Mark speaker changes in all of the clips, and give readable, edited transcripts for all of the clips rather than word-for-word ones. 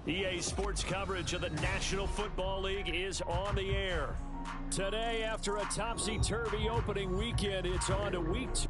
Speaker 1: EA Sports coverage of the National Football League is on the air. Today, after a topsy-turvy opening weekend, it's on to week 2.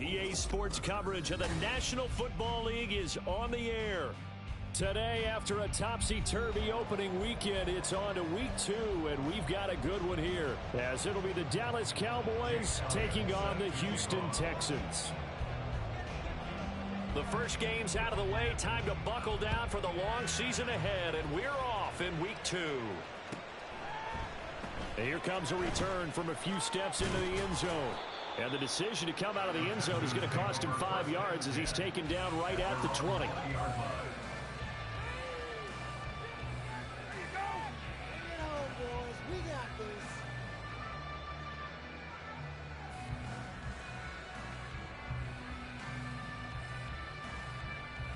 Speaker 1: EA Sports coverage of the National Football League is on the air. Today, after a topsy-turvy opening weekend, it's on to week 2, and we've got a good one here, as it'll be the Dallas Cowboys taking on the Houston Texans. The first game's out of the way. Time to buckle down for the long season ahead, and we're off in week 2. And here comes a return from a few steps into the end zone. And the decision to come out of the end zone is going to cost him 5 yards as he's taken down right at the 20.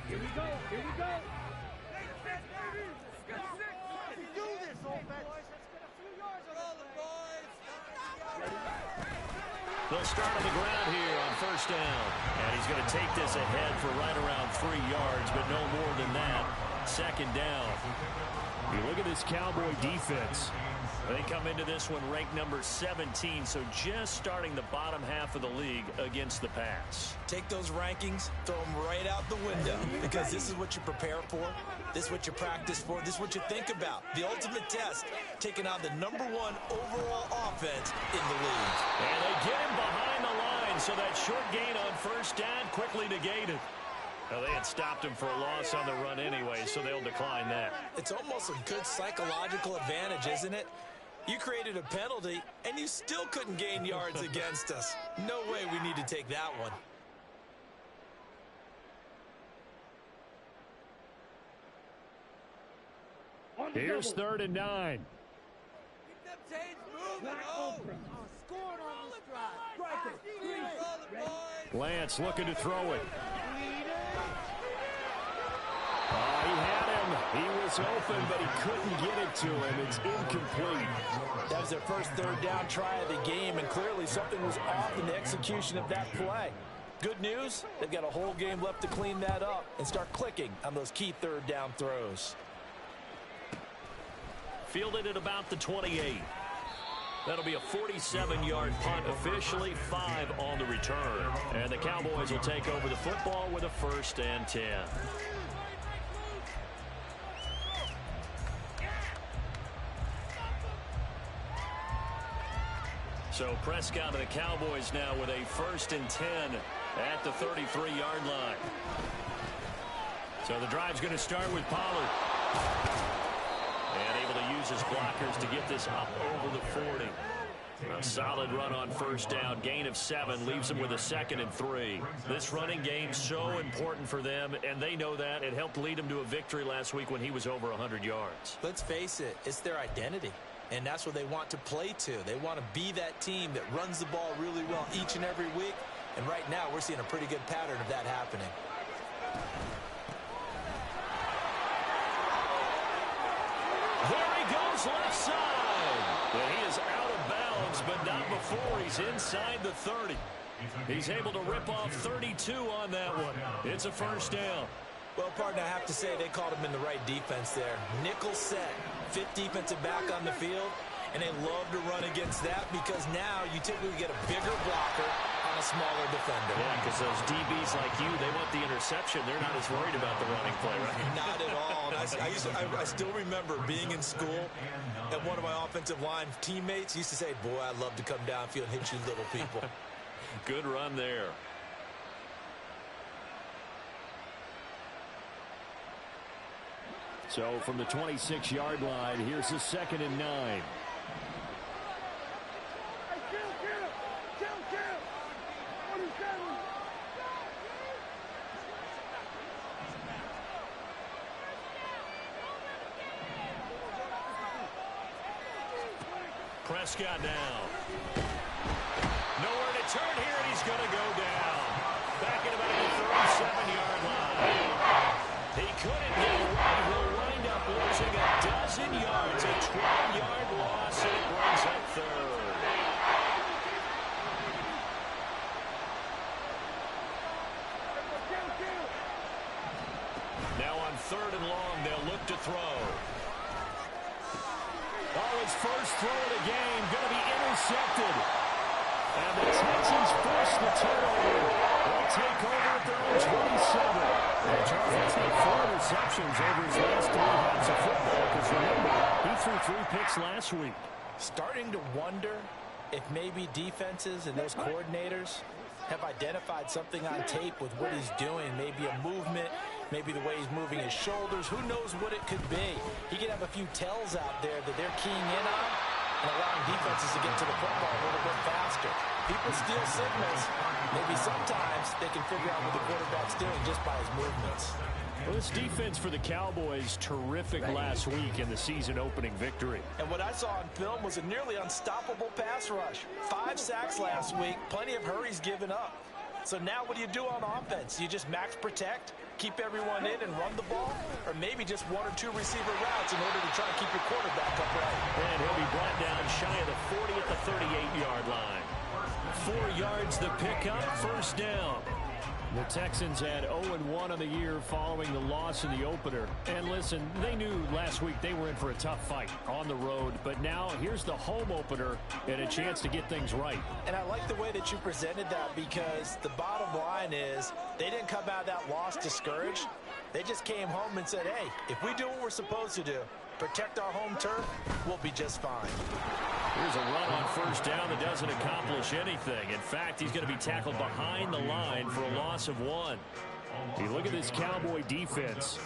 Speaker 2: Here we go. Here we go.
Speaker 1: They'll start on the ground here on first down. And he's going to take this ahead for right around 3 yards, but no more than that. Second down. You look at this Cowboy defense. They come into this one ranked number 17, so just starting the bottom half of the league against the pass.
Speaker 3: Take those rankings, throw them right out the window, because this is what you prepare for, this is what you practice for, this is what you think about. The ultimate test, taking on the #1 overall offense in the league.
Speaker 1: And they get him behind the line, so that short gain on first down quickly negated. Well, they had stopped him for a loss on the run anyway, so they'll decline that.
Speaker 3: It's almost a good psychological advantage, isn't it? You created a penalty, and you still couldn't gain yards against us. No way we need to take that one.
Speaker 1: Here's 3rd and 9.
Speaker 2: Keep them chains moving. Scoring on the strike.
Speaker 1: Lance looking to throw it. He had him. He was open, but he couldn't get it to him. It's incomplete.
Speaker 3: That was their first 3rd down try of the game, and clearly something was off in the execution of that play. Good news, they've got a whole game left to clean that up and start clicking on those key 3rd down throws.
Speaker 1: Fielded at about the 28. That'll be a 47-yard punt officially, 5 on the return. And the Cowboys will take over the football with a 1st and 10. So Prescott of the Cowboys now with a 1st and 10 at the 33-yard line. So the drive's going to start with Pollard. And able to use his blockers to get this up over the 40. A solid run on 1st down. Gain of 7 leaves them with a 2nd and 3. This running game so important for them, and they know that. It helped lead them to a victory last week when he was over 100 yards.
Speaker 3: Let's face it, it's their identity. And that's what they want to play to. They want to be that team that runs the ball really well each and every week. And right now, we're seeing a pretty good pattern of that happening.
Speaker 1: There he goes left side. And he is out of bounds, but not before he's inside the 30. He's able to rip off 32 on that one. It's a 1st down.
Speaker 3: Well, partner, I have to say they called him in the right defense there. Nickel set, 5th defensive back on the field, and they love to run against that because now you typically get a bigger blocker on a smaller defender.
Speaker 1: Yeah, because those DBs like you, they want the interception. They're not as worried about the running play, right?
Speaker 3: Not at all. And I still remember being in school, and one of my offensive line teammates used to say, boy, I'd love to come downfield and hit you little people.
Speaker 1: Good run there. So from the 26-yard line, here's the 2nd and 9. Prescott now. Nowhere to turn here, and he's going to go down. Back at about the 37-yard line. He couldn't get away. He'll wind up losing a dozen yards. A 12-yard loss, and it brings up 3rd. Now on 3rd and long, they'll look to throw. Oh, his first throw of the game going to be intercepted. And the Texans force the turnover. They'll take over at their own 27. And Charles has had 4 interceptions over his last 3 halves of football. Because remember, he threw 3 picks last week.
Speaker 3: Starting to wonder if maybe defenses and those coordinators have identified something on tape with what he's doing. Maybe a movement, maybe the way he's moving his shoulders. Who knows what it could be? He could have a few tells out there that they're keying in on and allowing defenses to get to the football a little bit faster. People steal signals. Maybe sometimes they can figure out what the quarterback's doing just by his movements.
Speaker 1: Well, this defense for the Cowboys, terrific last week in the season-opening victory.
Speaker 3: And what I saw on film was a nearly unstoppable pass rush. 5 sacks last week, plenty of hurries given up. So now what do you do on offense? You just max protect, keep everyone in and run the ball, or maybe just 1 or 2 receiver routes in order to try to keep your quarterback upright.
Speaker 1: And he'll be brought down shy of the 40 at the 38-yard line. 4 yards the pickup, 1st down. The Texans had 0-1 on the year following the loss in the opener. And listen, they knew last week they were in for a tough fight on the road. But now here's the home opener and a chance to get things right.
Speaker 3: And I like the way that you presented that because the bottom line is they didn't come out of that loss discouraged. They just came home and said, hey, if we do what we're supposed to do, protect our home turf, we'll be just fine.
Speaker 1: Here's a run on 1st down that doesn't accomplish anything. In fact, he's going to be tackled behind the line for a loss of 1. You look at this Cowboy defense.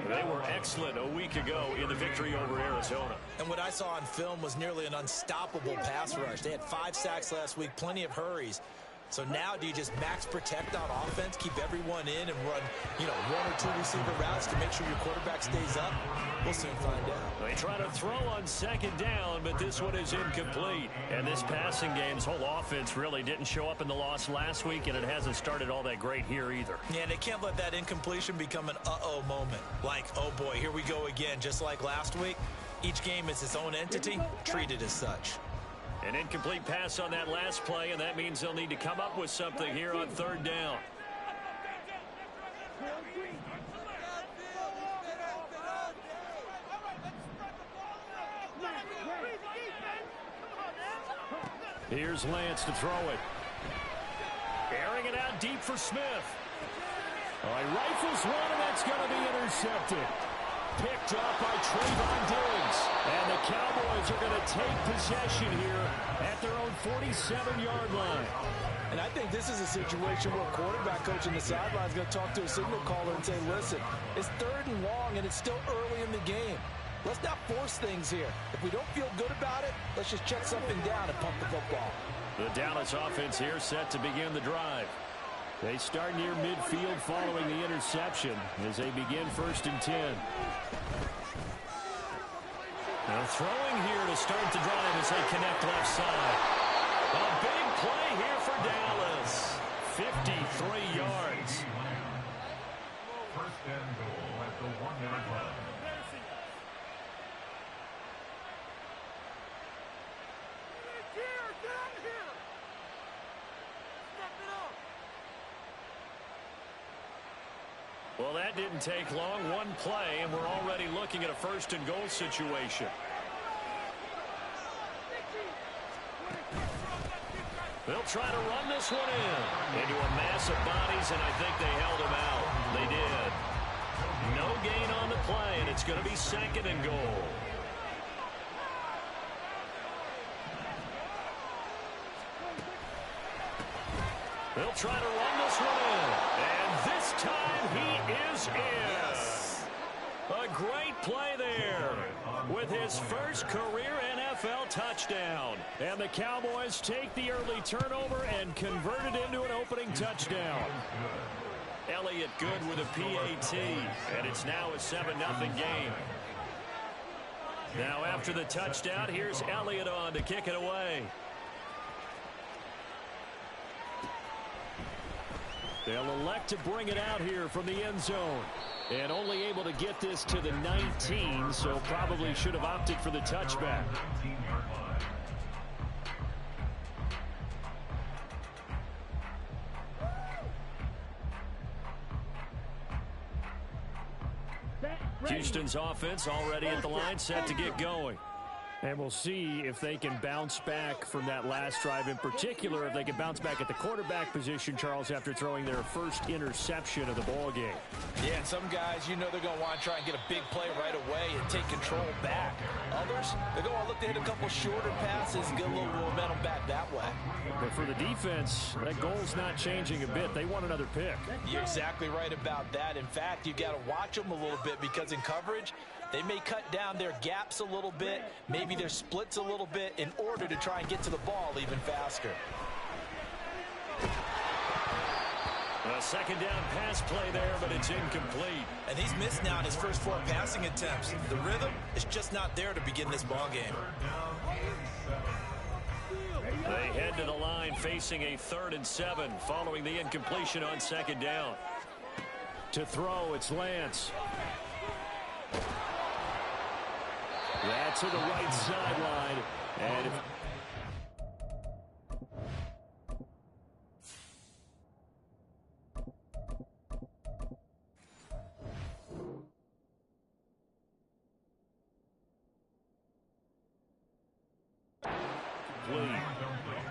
Speaker 1: They were excellent a week ago in the victory over Arizona.
Speaker 3: And what I saw on film was nearly an unstoppable pass rush. They had 5 sacks last week, plenty of hurries. So now do you just max protect on offense, keep everyone in and run, 1 or 2 receiver routes to make sure your quarterback stays up? We'll soon find out.
Speaker 1: They try to throw on 2nd down, but this one is incomplete. And this passing game's whole offense really didn't show up in the loss last week, and it hasn't started all that great here either.
Speaker 3: Yeah, they can't let that incompletion become an uh-oh moment. Like, oh boy, here we go again, just like last week. Each game is its own entity, treated as such.
Speaker 1: An incomplete pass on that last play, and that means they'll need to come up with something here on 3rd down. Here's Lance to throw it. Airing it out deep for Smith. Oh, he rifles one, and that's going to be intercepted. picked up by Trayvon Diggs. And the Cowboys are going to take possession here at their own 47-yard line.
Speaker 3: And I think this is a situation where a quarterback coach in the sideline is going to talk to a signal caller and say, listen, it's 3rd and long and it's still early in the game. Let's not force things here. If we don't feel good about it, let's just check something down and pump the football.
Speaker 1: The Dallas offense here set to begin the drive. They start near midfield following the interception as they begin 1st and 10. Now throwing here to start the drive as they connect left side. A big play here for Dallas. 53 yards.
Speaker 4: 1st and goal at the 1-yard line.
Speaker 1: Well, that didn't take long. One play, and we're already looking at a 1st and goal situation. They'll try to run this one into a mass of bodies, and I think they held him out. They did. No gain on the play, and it's going to be 2nd and goal. They'll try to run this one in. And this time he is in. Yes. A great play there with his first career NFL touchdown. And the Cowboys take the early turnover and convert it into an opening touchdown. Elliott good with a PAT. And it's now a 7-0 game. Now after the touchdown, here's Elliott on to kick it away. They'll elect to bring it out here from the end zone. And only able to get this to the 19, so probably should have opted for the touchback. Houston's offense already at the line, set to get going. And we'll see if they can bounce back from that last drive, in particular if they can bounce back at the quarterback position, Charles, after throwing their first interception of the ball game.
Speaker 3: Yeah, and some guys, you know they're going to want to try and get a big play right away and take control back. Others, they're going to look to hit a couple shorter passes and get a little momentum back that way.
Speaker 1: But for the defense, that goal's not changing a bit. They want another pick.
Speaker 3: You're exactly right about that. In fact, you've got to watch them a little bit because in coverage, they may cut down their gaps a little bit, maybe their splits a little bit in order to try and get to the ball even faster.
Speaker 1: A 2nd down pass play there, but it's incomplete.
Speaker 3: And he's missed now in his first 4 passing attempts. The rhythm is just not there to begin this ball game.
Speaker 1: They head to the line facing a 3rd and 7 following the incompletion on 2nd down. To throw, it's Lance. That's to the right sideline. And if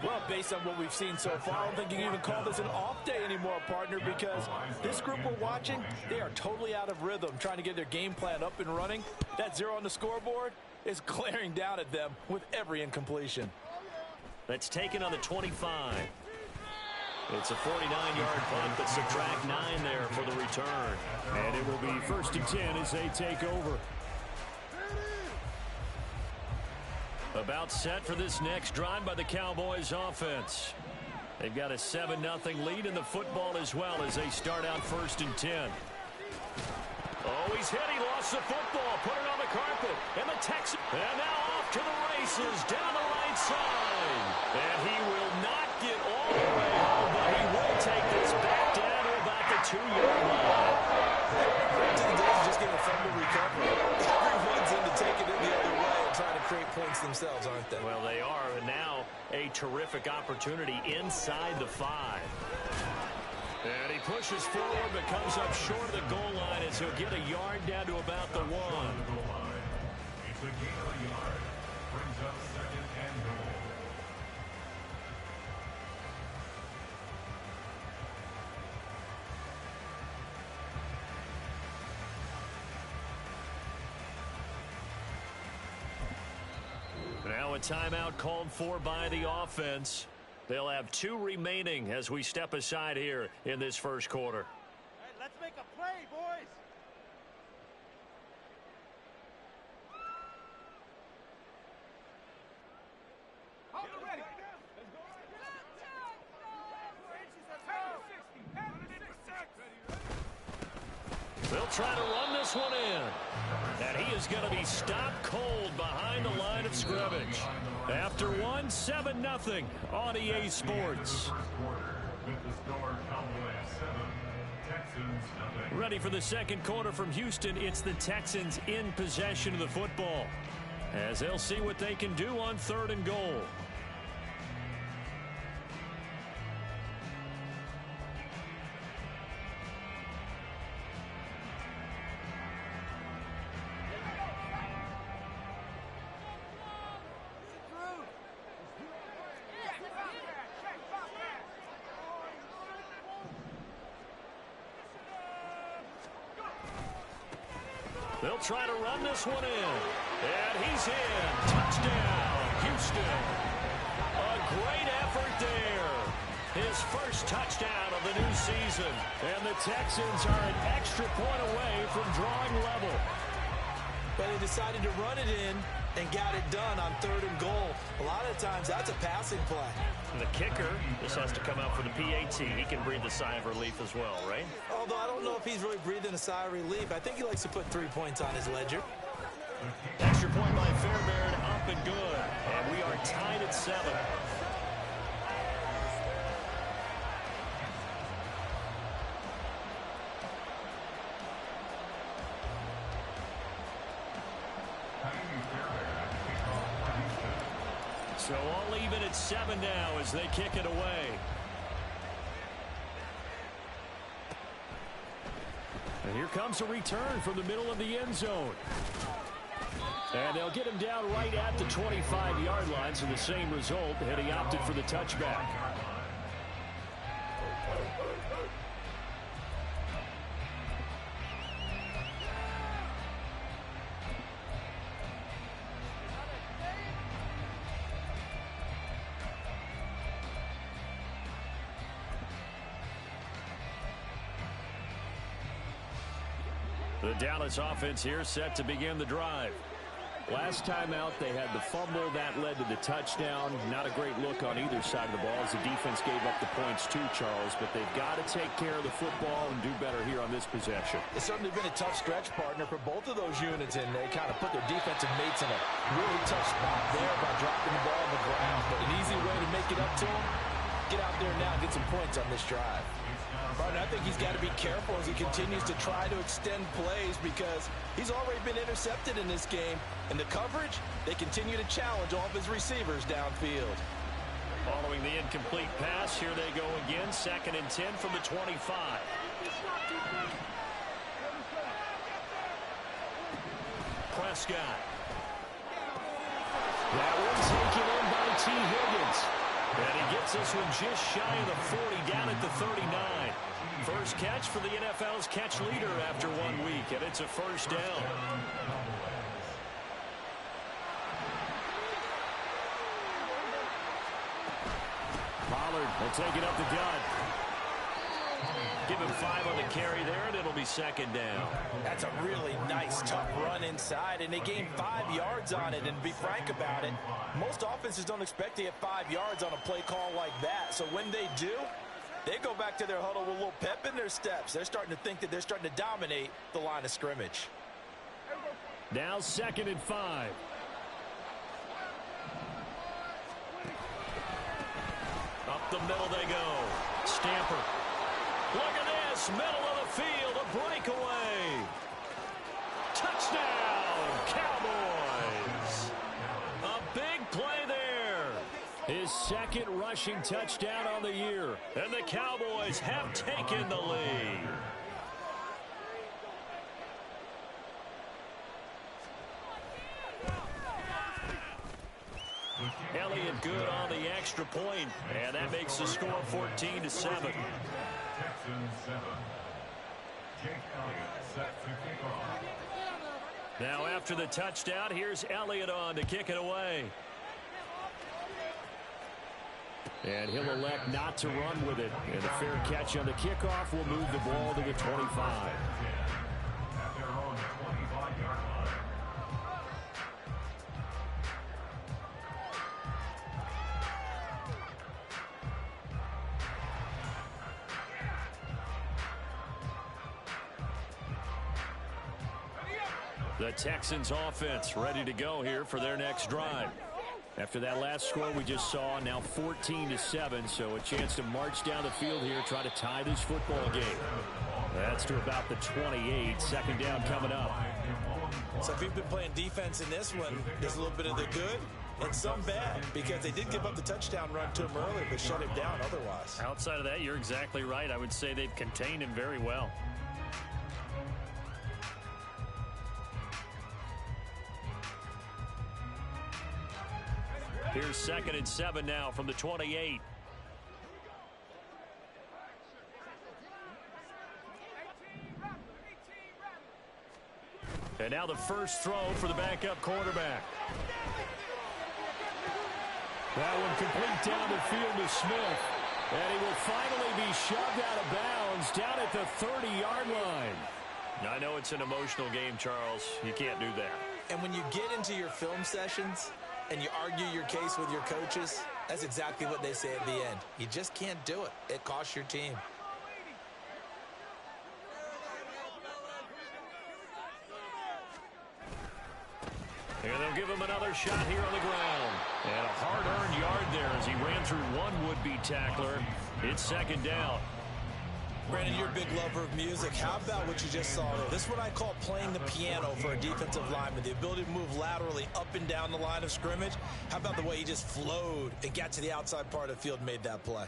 Speaker 3: well, based on what we've seen so far, I don't think you can even call this an off day anymore, partner, because this group we're watching, they are totally out of rhythm, trying to get their game plan up and running. That 0 on the scoreboard is glaring down at them with every incompletion.
Speaker 1: that's taken on the 25. It's a 49-yard punt, but subtract 9 there for the return. And it will be 1st and 10 as they take over. About set for this next drive by the Cowboys offense. They've got a 7-0 lead in the football as well as they start out 1st and 10. Oh, he's hit. He lost the football. Put it on the carpet. And the Texans. And now off to the races down the right side. And he will not get all the way home, but he will take this back down to about the 2-yard line.
Speaker 3: To the days of just getting a fumble recovery. Everyone's into taking it the other way and trying to create points themselves, aren't they?
Speaker 1: Well, they are. And now a terrific opportunity inside the 5. And he pushes forward, but comes up short of the goal line as he'll get a yard down to about the 1.
Speaker 4: It's a gain of a yard. Brings up 2nd and goal.
Speaker 1: Now a timeout called for by the offense. They'll have 2 remaining as we step aside here in this first quarter.
Speaker 2: Hey, let's make a play, boys. Hold it ready.
Speaker 1: They'll try to run this one in. And he is going to be stopped cold behind the line of scrimmage. After 1, 7-0 on EA Sports. Ready for the second quarter from Houston. It's the Texans in possession of the football, as they'll see what they can do on 3rd and goal. They'll try to run this one in. And he's in. Touchdown, Houston. A great effort there. His first touchdown of the new season. And the Texans are an extra point away from drawing level.
Speaker 3: But they decided to run it in and got it done on 3rd and goal. A lot of times that's a passing play.
Speaker 1: And the kicker, this has to come out for the PAT. He can breathe a sigh of relief as well, right?
Speaker 3: Although I don't know if he's really breathing a sigh of relief. I think he likes to put 3 points on his ledger.
Speaker 1: Extra point by Fairbairn, up and good. And we are tied at 7. So all even at 7 now as they kick it away. And here comes a return from the middle of the end zone. And they'll get him down right at the 25-yard line, so the same result, and he opted for the touchback. The Dallas offense here set to begin the drive. Last time out, they had the fumble. That led to the touchdown. Not a great look on either side of the ball as the defense gave up the points too, Charles. But they've got to take care of the football and do better here on this possession.
Speaker 3: It's certainly been a tough stretch, partner, for both of those units, and they kind of put their defensive mates in a really tough spot there by dropping the ball on the ground. But an easy way to make it up to them, get out there now and get some points on this drive. Partner, I think he's got to be careful as he continues to try to extend plays because he's already been intercepted in this game. And the coverage, they continue to challenge all of his receivers downfield.
Speaker 1: Following the incomplete pass, here they go again. 2nd and 10 from the 25. Prescott. That one taken in by T. Higgins. And he gets this one just shy of the 40, down at the 39. First catch for the NFL's catch leader after 1 week, and it's a first down. Pollard will take it up the gut. Give him 5 on the carry there, and it'll be 2nd down.
Speaker 3: That's a really nice, tough run inside, and they gained 5 yards on it. And to be frank about it, most offenses don't expect to get 5 yards on a play call like that. So when they do, they go back to their huddle with a little pep in their steps. They're starting to think that they're starting to dominate the line of scrimmage.
Speaker 1: Now 2nd and 5. Up the middle they go. Stamper. Look at this, middle of the field, a breakaway. Touchdown, Cowboys. A big play there. His 2nd rushing touchdown on the year. And the Cowboys have taken the lead. Elliott good on the extra point, and that makes the score 14-7.
Speaker 4: Texans 7. Jake Elliott set to kick off.
Speaker 1: Now after the touchdown, here's Elliott on to kick it away. And he'll elect not to run with it. And a fair catch on the kickoff will move the ball to the 25.
Speaker 4: At their own 25-yard line.
Speaker 1: The Texans offense ready to go here for their next drive. After that last score we just saw, now 14-7, so a chance to march down the field here, try to tie this football game. That's to about the 28. Second down coming up.
Speaker 3: So if you've been playing defense in this one, there's a little bit of the good and some bad, because they did give up the touchdown run to him earlier, but shut him down otherwise.
Speaker 5: Outside of that, you're exactly right. I would say they've contained him very well.
Speaker 1: Here's 2nd and 7 now from the 28. And now the first throw for the backup quarterback. That one complete down the field to Smith. And he will finally be shoved out of bounds down at the 30-yard line.
Speaker 5: I know it's an emotional game, Charles. You can't do that.
Speaker 3: And when you get into your film sessions and you argue your case with your coaches, that's exactly what they say at the end. You just can't do it. It costs your team.
Speaker 1: And they'll give him another shot here on the ground. And a hard-earned yard there as he ran through one would-be tackler. It's 2nd down.
Speaker 3: Brandon, you're a big lover of music. How about what you just saw there? This is what I call playing the piano for a defensive lineman. The ability to move laterally up and down the line of scrimmage. How about the way he just flowed and got to the outside part of the field and made that play?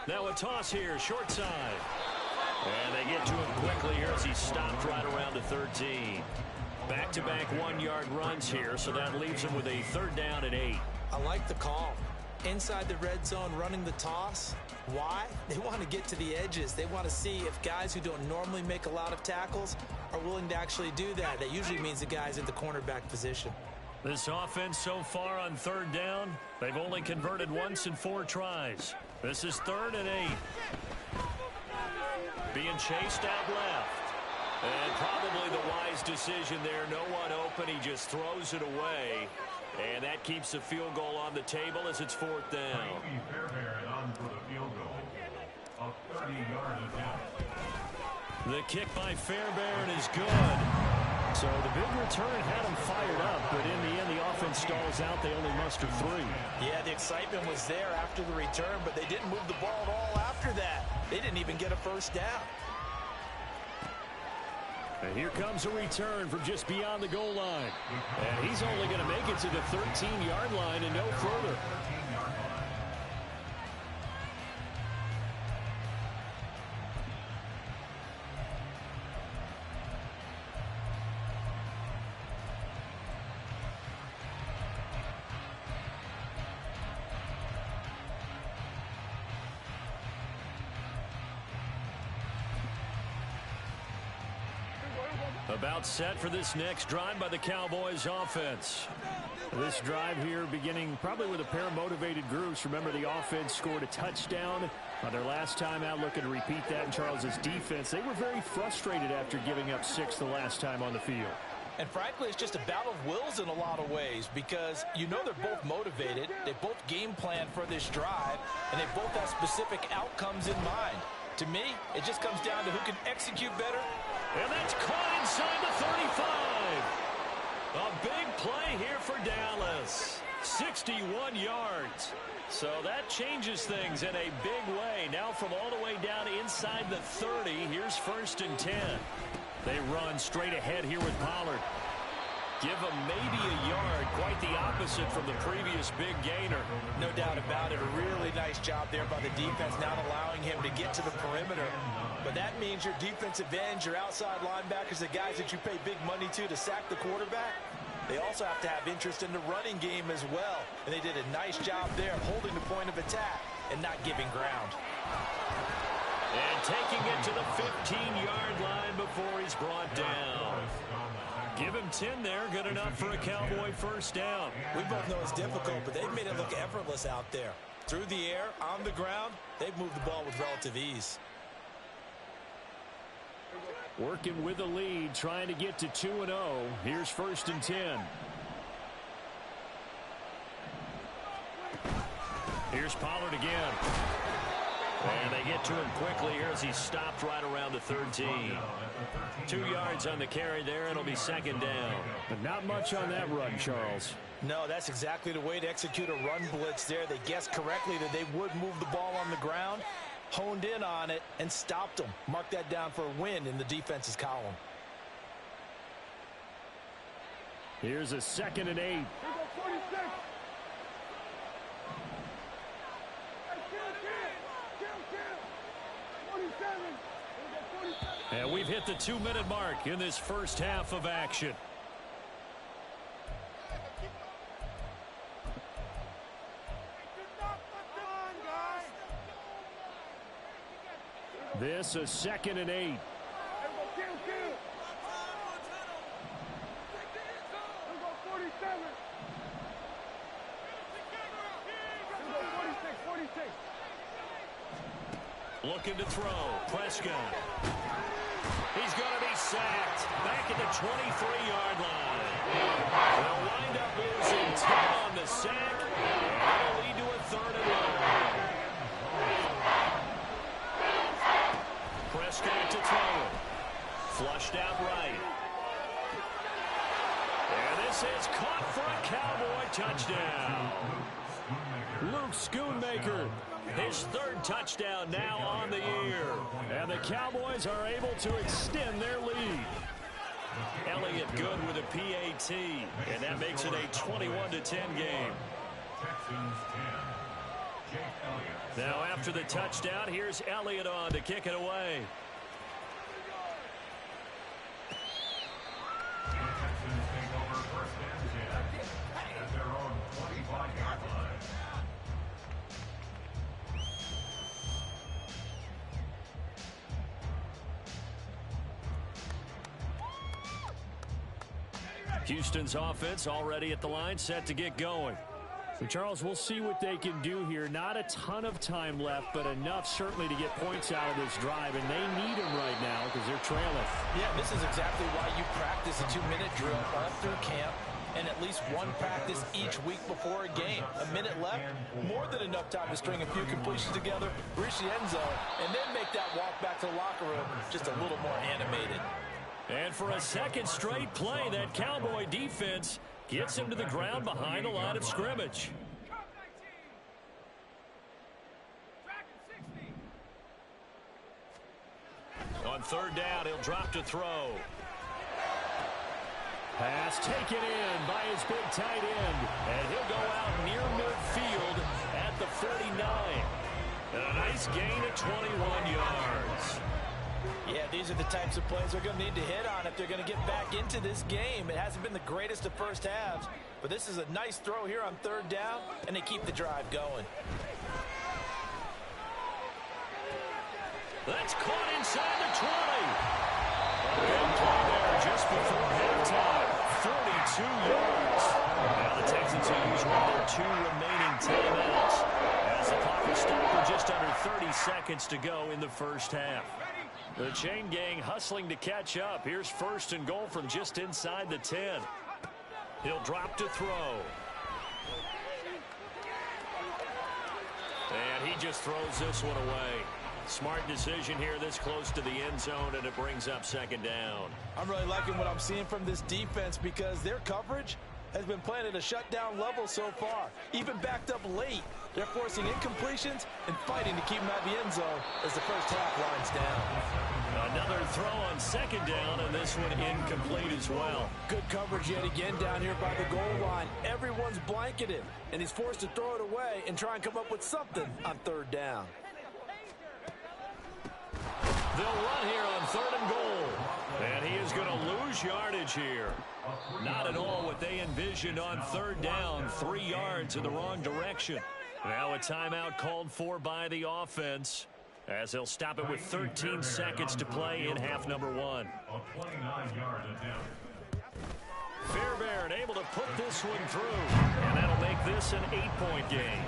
Speaker 1: Now a toss here, short side. And they get to him quickly here as he stopped right around the 13. Back-to-back one-yard runs here, so that leaves him with a 3rd down and 8.
Speaker 3: I like the call. Inside the red zone, running the toss. Why? They want to get to the edges. They want to see if guys who don't normally make a lot of tackles are willing to actually do that. That usually means the guy's in the cornerback position.
Speaker 1: This offense so far on 3rd down, they've only converted once in 4 tries. This is 3rd and 8. Being chased out left. And probably the wise decision there. No one open. He just throws it away. And that keeps the field goal on the table as it's 4th down.
Speaker 4: Fairbairn on for the field goal. A 30-yard attempt.
Speaker 1: The kick by Fairbairn is good. So the big return had him fired up, but in the end the offense stalls out. They only muster 3.
Speaker 3: Yeah, the excitement was there after the return, but they didn't move the ball at all after that. They didn't even get a 1st down.
Speaker 1: And here comes a return from just beyond the goal line. And he's only going to make it to the 13-yard line and no further. About set for this next drive by the Cowboys offense. This drive here beginning probably with a pair of motivated groups. Remember, the offense scored a touchdown on their last time out. Looking to repeat that in Charles's defense. They were very frustrated after giving up 6 the last time on the field.
Speaker 3: And frankly, it's just a battle of wills in a lot of ways, because you know they're both motivated. They both game plan for this drive, and they both have specific outcomes in mind. To me, it just comes down to who can execute better.
Speaker 1: And that's caught inside the 35. A big play here for Dallas. 61 yards. So that changes things in a big way. Now from all the way down inside the 30, here's 1st and 10. They run straight ahead here with Pollard. Give him maybe a yard. Quite the opposite from the previous big gainer.
Speaker 3: No doubt about it. A really nice job there by the defense, not allowing him to get to the perimeter. But that means your defensive ends, your outside linebackers, the guys that you pay big money to sack the quarterback, they also have to have interest in the running game as well. And they did a nice job there holding the point of attack and not giving ground.
Speaker 1: And taking it to the 15-yard line before he's brought down. Give him 10 there. Good enough for a Cowboy first down.
Speaker 3: We both know it's difficult, but they've made it look effortless out there. Through the air, on the ground, they've moved the ball with relative ease.
Speaker 1: Working with a lead, trying to get to 2-0. Here's 1st and 10. Here's Pollard again. And they get to him quickly here as he's stopped right around the 13. 2 yards on the carry there, and it'll be 2nd down. But not much on that run, Charles.
Speaker 3: No, that's exactly the way to execute a run blitz there. They guessed correctly that they would move the ball on the ground, honed in on it, and stopped them. Mark that down for a win in the defense's column.
Speaker 1: Here's a 2nd and 8. And we've hit the 2-minute mark in this first half of action. This a 2nd and 8. Looking to throw. Prescott. He's going to be sacked. Back at the 23-yard line. They'll wind up losing 10 on the sack. And that'll lead to a 3rd and long. Prescott to throw. Flushed out right. And this is caught for a Cowboy touchdown. Luke Schoonmaker. His 3rd touchdown now on the year. And the Cowboys are able to extend their lead. Elliott good with a PAT. And that makes it a 21-10 game.
Speaker 4: Texans 10. Jake Elliott.
Speaker 1: Now after the touchdown, here's Elliott on to kick it away.
Speaker 4: The Texans take over 1st and 10 at their own 25-yard line.
Speaker 1: Houston's offense already at the line, set to get going. So, Charles, we'll see what they can do here. Not a ton of time left, but enough certainly to get points out of this drive, and they need them right now because they're trailing.
Speaker 3: Yeah, this is exactly why you practice a 2-minute drill all through camp and at least one practice each week before a game. A minute left, more than enough time to string a few completions together, reach the end zone, and then make that walk back to the locker room just a little more animated.
Speaker 1: And for a 2nd straight play, that Cowboy defense gets him to the ground behind the line of scrimmage. On 3rd down, he'll drop to throw. Pass taken in by his big tight end. And he'll go out near midfield at the 49. And a nice gain of 21 yards.
Speaker 3: Yeah, these are the types of plays they're going to need to hit on if they're going to get back into this game. It hasn't been the greatest of first halves, but this is a nice throw here on 3rd down, and they keep the drive going.
Speaker 1: That's caught inside the 20. A big play there just before halftime. 42 yards. Now the Texans will use one of their 2 remaining timeouts as the clock will stop with just under 30 seconds to go in the first half. The chain gang hustling to catch up. Here's 1st and goal from just inside the 10. He'll drop to throw. And he just throws this one away. Smart decision here this close to the end zone, and it brings up 2nd down.
Speaker 3: I'm really liking what I'm seeing from this defense because their coverage has been playing at a shutdown level so far. Even backed up late, they're forcing incompletions and fighting to keep them out of the end zone as the first half winds down.
Speaker 1: Another throw on 2nd down, and this one incomplete as well.
Speaker 3: Good coverage yet again down here by the goal line. Everyone's blanketed, and he's forced to throw it away and try and come up with something on 3rd down.
Speaker 1: They'll run here on 3rd and goal. And he is going to lose yardage here. Not at all what they envisioned on 3rd down. 3 yards in the wrong direction. Now a timeout called for by the offense, as they'll stop it with 13 seconds to play in half number 1.
Speaker 4: A 29-yard attempt.
Speaker 1: Fairbairn able to put this one through, and that'll make this an 8-point game.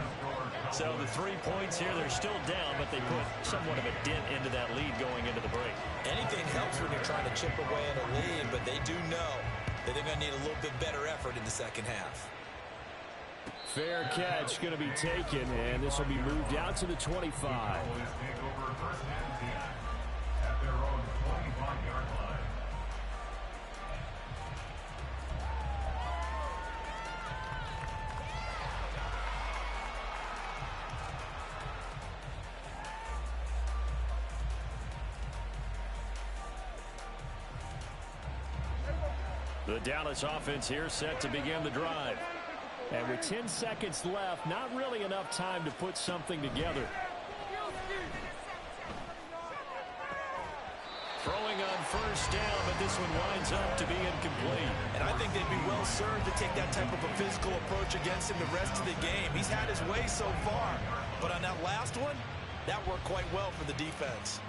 Speaker 1: So the 3 points here, they're still down, but they put somewhat of a dent into that lead going into the break.
Speaker 3: Anything helps when you're trying to chip away at a lead, but they do know that they're going to need a little bit better effort in the second half.
Speaker 1: Fair catch going to be taken, and this will be moved out to the 25.
Speaker 4: Cowboys take over first and 10 at their own 25-yard line.
Speaker 1: The Dallas offense here set to begin the drive. And with 10 seconds left, not really enough time to put something together. Throwing on first down, but this one winds up to be incomplete.
Speaker 3: And I think they'd be well served to take that type of a physical approach against him the rest of the game. He's had his way so far. But on that last one, that worked quite well for the defense.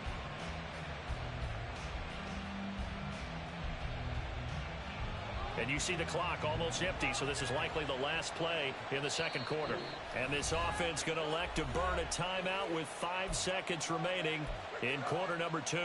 Speaker 1: And you see the clock almost empty, so this is likely the last play in the second quarter. And this offense going to elect to burn a timeout with 5 seconds remaining in quarter number 2.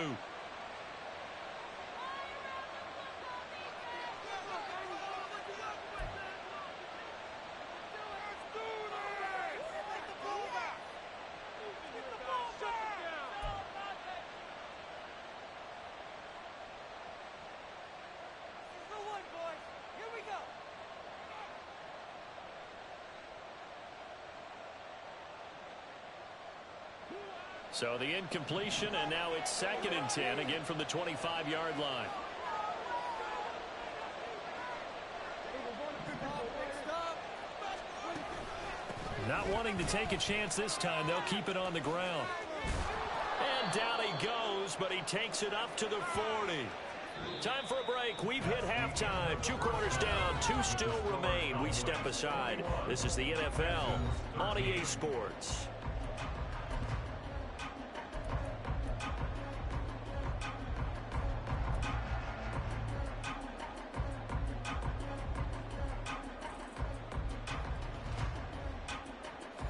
Speaker 1: So the incompletion, and now it's 2nd and 10, again from the 25-yard line. Not wanting to take a chance this time, they'll keep it on the ground. And down he goes, but he takes it up to the 40. Time for a break. We've hit halftime. 2 quarters down, 2 still remain. We step aside. This is the NFL on EA Sports.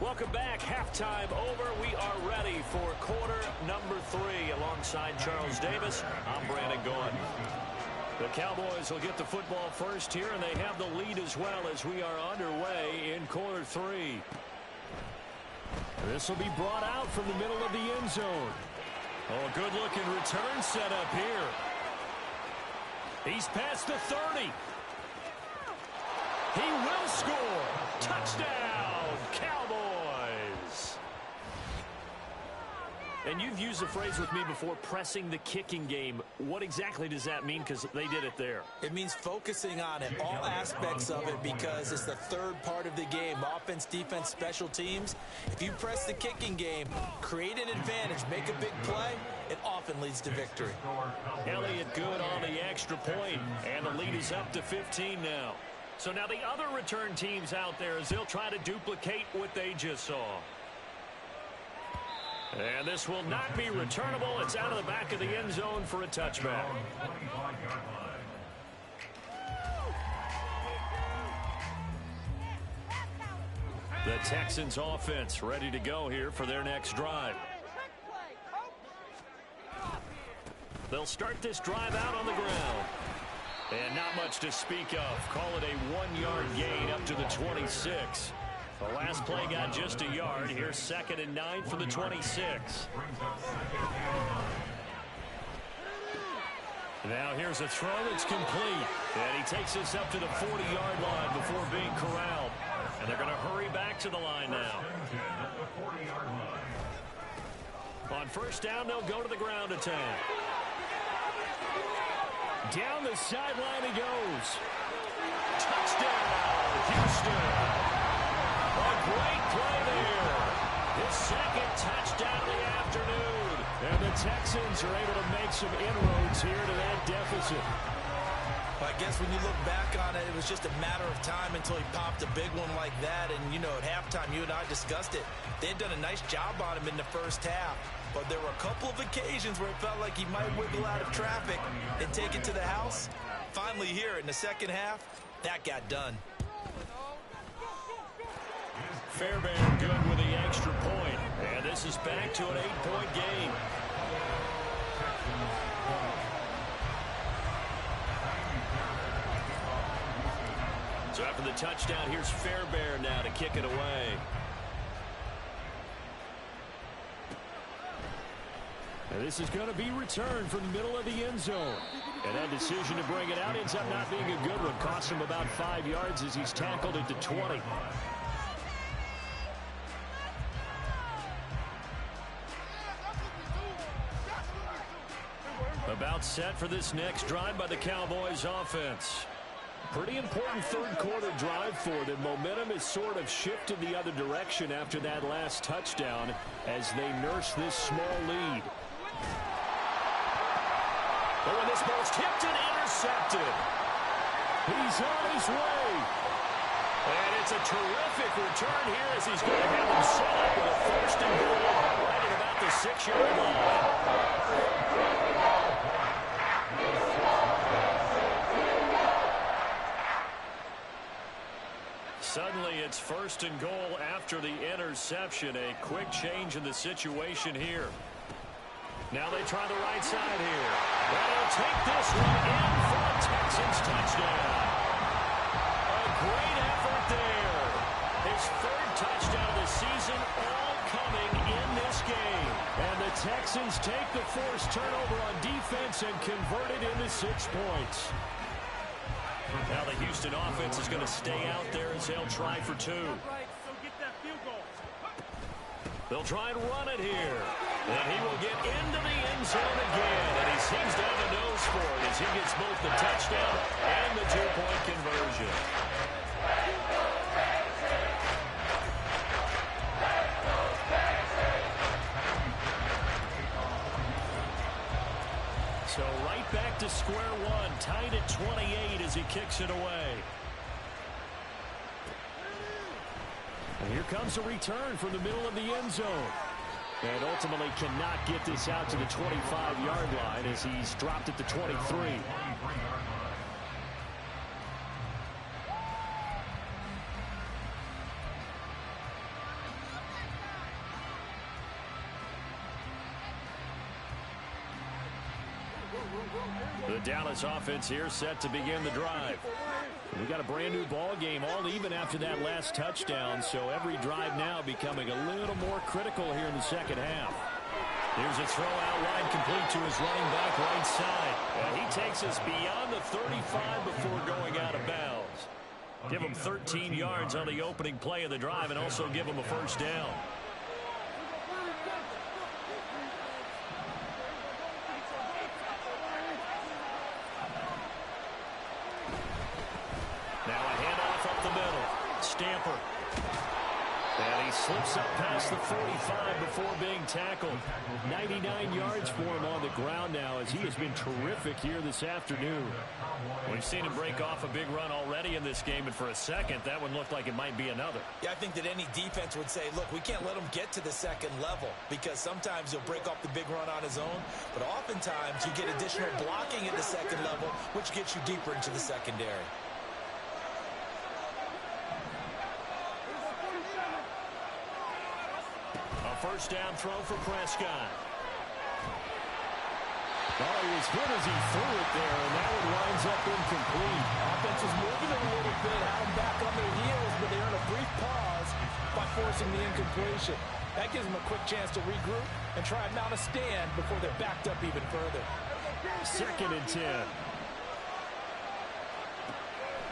Speaker 1: Welcome back. Halftime over. We are ready for quarter number 3. Alongside Charles Davis, I'm Brandon Gaudin. The Cowboys will get the football first here, and they have the lead as well as we are underway in quarter 3. This will be brought out from the middle of the end zone. Oh, good-looking return set up here. He's past the 30. He will score. Touchdown, Cowboys. And you've used the phrase with me before, pressing the kicking game. What exactly does that mean? Because they did it there.
Speaker 3: It means focusing on it, all aspects of it, because it's the third part of the game. Offense, defense, special teams. If you press the kicking game, create an advantage, make a big play, it often leads to victory.
Speaker 1: Elliott good on the extra point, and the lead is up to 15 now. So now the other return teams out there as they'll try to duplicate what they just saw. And this will not be returnable. It's out of the back of the end zone for a touchback. The Texans offense ready to go here for their next drive. They'll start this drive out on the ground. And not much to speak of. Call it a 1-yard gain up to the 26. The last play got just a yard. Here's 2nd and 9 for the 26. Now here's a throw that's complete. And he takes this up to the 40-yard line before being corralled. And they're going to hurry back to the line now. On first down, they'll go to the ground attack. Down the sideline he goes. Touchdown, Houston. A great play there. His 2nd touchdown of the afternoon. And the Texans are able to make some inroads here to that deficit.
Speaker 3: I guess when you look back on it, it was just a matter of time until he popped a big one like that. And, you know, at halftime, you and I discussed it. They had done a nice job on him in the first half. But there were a couple of occasions where it felt like he might wiggle out of traffic and take it to the house. Finally here in the second half, that got done.
Speaker 1: Fairbairn good with the extra point. And this is back to an 8-point game. So after the touchdown, here's Fairbairn now to kick it away. And this is going to be returned from the middle of the end zone. And that decision to bring it out ends up not being a good one. Cost him about 5 yards as he's tackled at the 20. About set for this next drive by the Cowboys offense. Pretty important third-quarter drive for them. Momentum has sort of shifted the other direction after that last touchdown as they nurse this small lead. But when this ball's tipped and intercepted, he's on his way. And it's a terrific return here as he's going to have him set up with a first and goal right at about the 6-yard line. Suddenly it's first and goal after the interception. A quick change in the situation here. Now they try the right side here. And he'll take this one in for a Texans touchdown. A great effort there. His third touchdown of the season, all coming in this game. And the Texans take the forced turnover on defense and convert it into 6 points. Now the Houston offense is going to stay out there as they'll try for 2. They'll try and run it here. And he will get into the end zone again. And he seems to have a nose for it as he gets both the touchdown and the 2-point conversion. So right back to square one, tied at 28 as he kicks it away. And here comes a return from the middle of the end zone. And ultimately cannot get this out to the 25-yard line as he's dropped at the 23. The Dallas offense here set to begin the drive. We got a brand new ball game, all even after that last touchdown, so every drive now becoming a little more critical here in the second half. Here's a throw out wide, complete to his running back right side. And he takes us beyond the 35 before going out of bounds. Give him 13 yards on the opening play of the drive and also give him a first down. Stamper. And he slips up past the 45 before being tackled. 99 yards for him on the ground now as he has been terrific here this afternoon. We've seen him break off a big run already in this game, and for a second, that one looked like it might be another.
Speaker 3: Yeah, I think that any defense would say, look, we can't let him get to the second level because sometimes he'll break off the big run on his own, but oftentimes you get additional blocking at the second level, which gets you deeper into the secondary.
Speaker 1: First down throw for Prescott. Oh, he was hit as he threw it there, and that one winds up incomplete.
Speaker 6: Offense is moving a little bit, had them back on their heels, but they earn a brief pause by forcing the incompletion. That gives them a quick chance to regroup and try and mount a stand before they're backed up even further.
Speaker 1: 2nd and 10.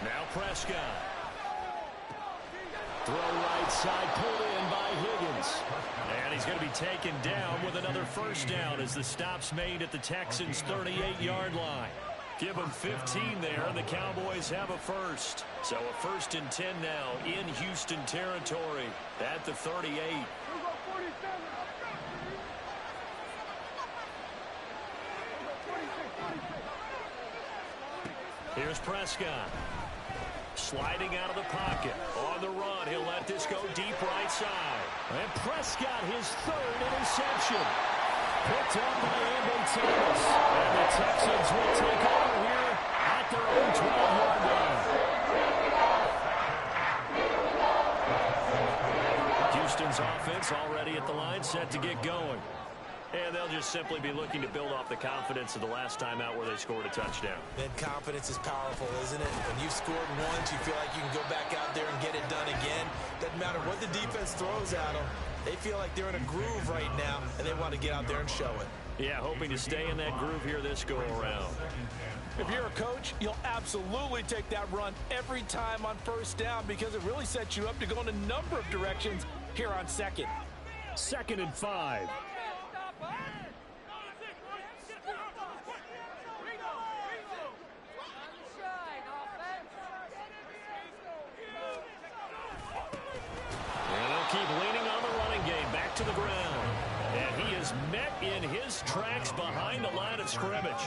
Speaker 1: Now Prescott. Throw right side, pulled in by Higgins. And he's going to be taken down with another first down as the stop's made at the Texans' 38-yard line. Give them 15 there, and the Cowboys have a first. So a 1st and 10 now in Houston territory at the 38. Here's Prescott. Sliding out of the pocket. On the run, he'll let this go deep right side. And Prescott, his 3rd interception. Picked up by Amber Thomas. And the Texans will take over here at at their own 12-yard line. Houston's offense already at the line, set to get going.
Speaker 5: And they'll just simply be looking to build off the confidence of the last time out where they scored a touchdown.
Speaker 3: And confidence is powerful, isn't it? When you've scored once, you feel like you can go back out there and get it done again. Doesn't matter what the defense throws at them. They feel like they're in a groove right now, and they want to get out there and show it.
Speaker 5: Yeah, hoping to stay in that groove here this go-around.
Speaker 6: If you're a coach, you'll absolutely take that run every time on first down because it really sets you up to go in a number of directions here on second.
Speaker 1: 2nd and 5.
Speaker 5: Keep leaning on the running game, back to the ground. And he is met in his tracks behind the line of scrimmage.
Speaker 4: It's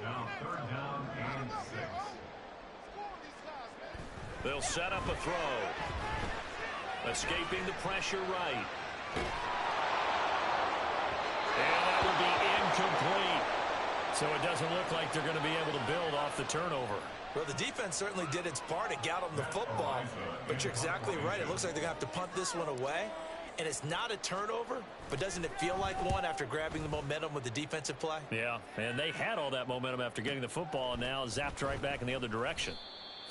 Speaker 4: now 3rd down and 6.
Speaker 5: They'll set up a throw. Escaping the pressure right. And that will be incomplete.
Speaker 1: So it doesn't look like they're going to be able to build off the turnover.
Speaker 3: Well, the defense certainly did its part to get them the football. But you're exactly right. It looks like they're going to have to punt this one away. And it's not a turnover, but doesn't it feel like one after grabbing the momentum with the defensive play?
Speaker 1: Yeah, and they had all that momentum after getting the football and now zapped right back in the other direction.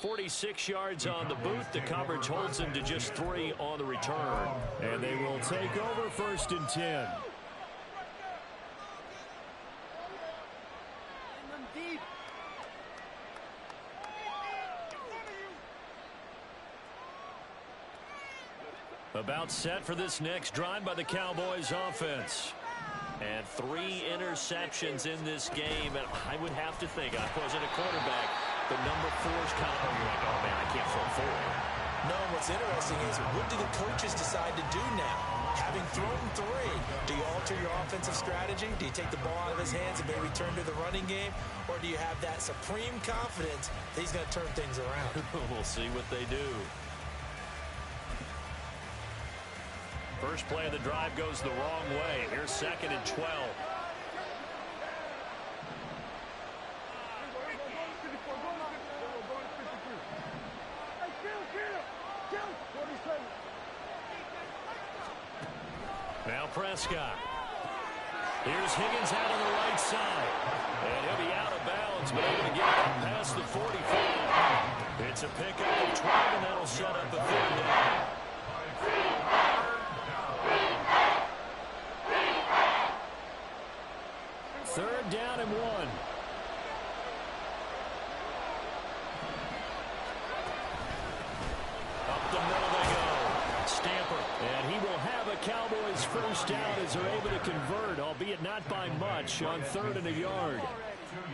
Speaker 5: 46 yards on the boot. The coverage holds them to just 3 on the return.
Speaker 1: And they will take over 1st and 10. About set for this next drive by the Cowboys offense.
Speaker 5: And 3 interceptions in this game. And I would have to think, I wasn't a quarterback, but number 4's kind of, you're like, oh, man, I can't throw 4.
Speaker 3: No, what's interesting is what do the coaches decide to do now? Having thrown 3, do you alter your offensive strategy? Do you take the ball out of his hands and maybe turn to the running game? Or do you have that supreme confidence that he's going to turn things around?
Speaker 5: We'll see what they do.
Speaker 1: First play of the drive goes the wrong way. Here's 2nd and 12. Now Prescott. Here's Higgins out on the right side. And he'll be out of bounds, but able to get it past the 45. It's a pickup of 12, and that'll set up a 3rd down. Third down and 1. Up the middle they go. Stamper. And he will have a Cowboys first down as they're able to convert, albeit not by much, on 3rd and a yard.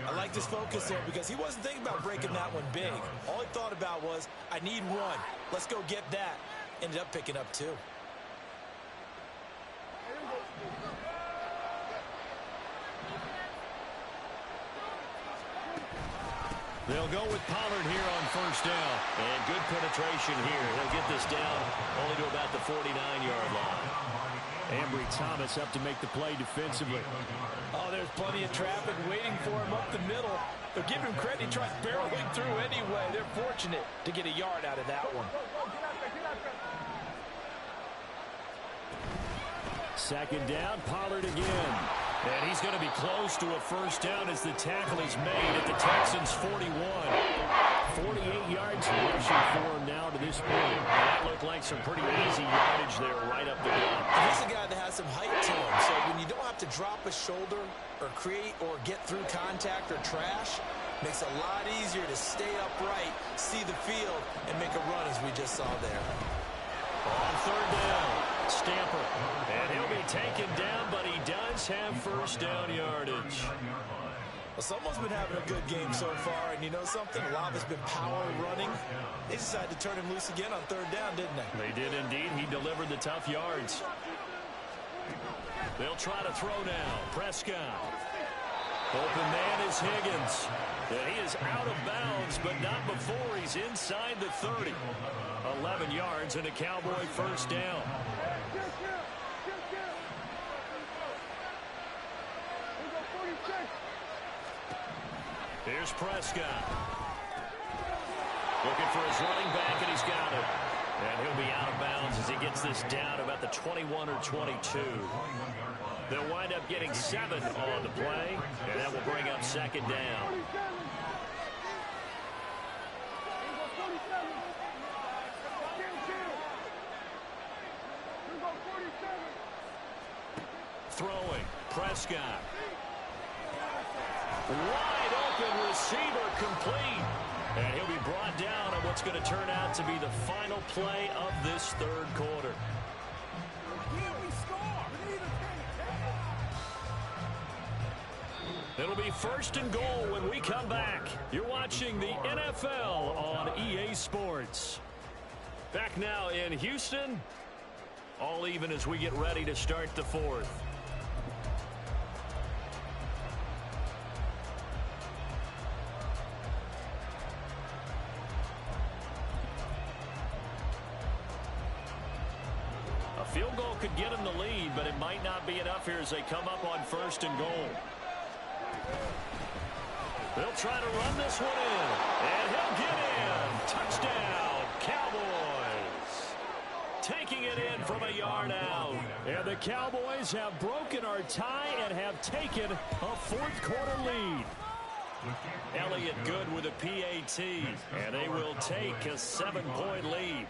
Speaker 3: I like this focus there because he wasn't thinking about breaking that one big. All he thought about was, I need 1. Let's go get that. Ended up picking up 2.
Speaker 1: They'll go with Pollard here on first down.
Speaker 5: And good penetration here. He'll get this down only to about the 49-yard line.
Speaker 1: Ambry Thomas up to make the play defensively.
Speaker 6: Oh, there's plenty of traffic waiting for him up the middle. But give him credit, he tries barreling through anyway. They're fortunate to get a yard out of that one.
Speaker 1: 2nd down, Pollard again. And he's going to be close to a first down as the tackle is made at the Texans' 41. 48 yards rushing for him now to this point.
Speaker 5: That looked like some pretty easy yardage there right up the gut.
Speaker 3: He's a guy that has some height to him, so when you don't have to drop a shoulder or create or get through contact or trash, makes it a lot easier to stay upright, see the field, and make a run as we just saw there.
Speaker 5: On 3rd down, Stamper. And he'll be taken down, but he does have first down yardage.
Speaker 3: Well, someone's been having a good game so far, and you know something? A lot of it's been power running. They decided to turn him loose again on 3rd down, didn't they?
Speaker 5: They did indeed. He delivered the tough yards. They'll try to throw now. Prescott. Open man is Higgins. And he is out of bounds, but not before he's inside the 30. 11 yards and a Cowboy first down. Here's Prescott. Looking for his running back, and he's got it. And he'll be out of bounds as he gets this down about the 21 or 22. They'll wind up getting 7 on the play, and that will bring up second down. Throwing, Prescott. Wide open receiver, complete. And he'll be brought down on what's going to turn out to be the final play of this third quarter. It'll be first and goal when we come back. You're watching the NFL on EA Sports. Back now in Houston. All even as we get ready to start the fourth. A field goal could get him the lead, but it might not be enough here as they come up on first and goal. They'll try to run this one in, and he'll get in. Touchdown, Cowboys. Taking it in from a yard out. And the Cowboys have broken our tie and have taken a fourth quarter lead. Elliott good with a PAT, and they will take a 7-point lead.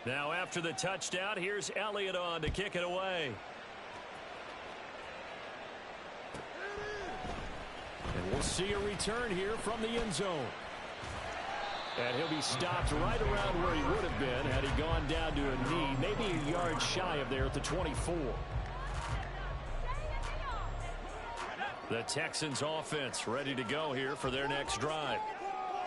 Speaker 5: Now after the touchdown, here's Elliott on to kick it away. And we'll see a return here from the end zone. And he'll be stopped right around where he would have been had he gone down to a knee, maybe a yard shy of there at the 24. The Texans offense ready to go here for their next drive.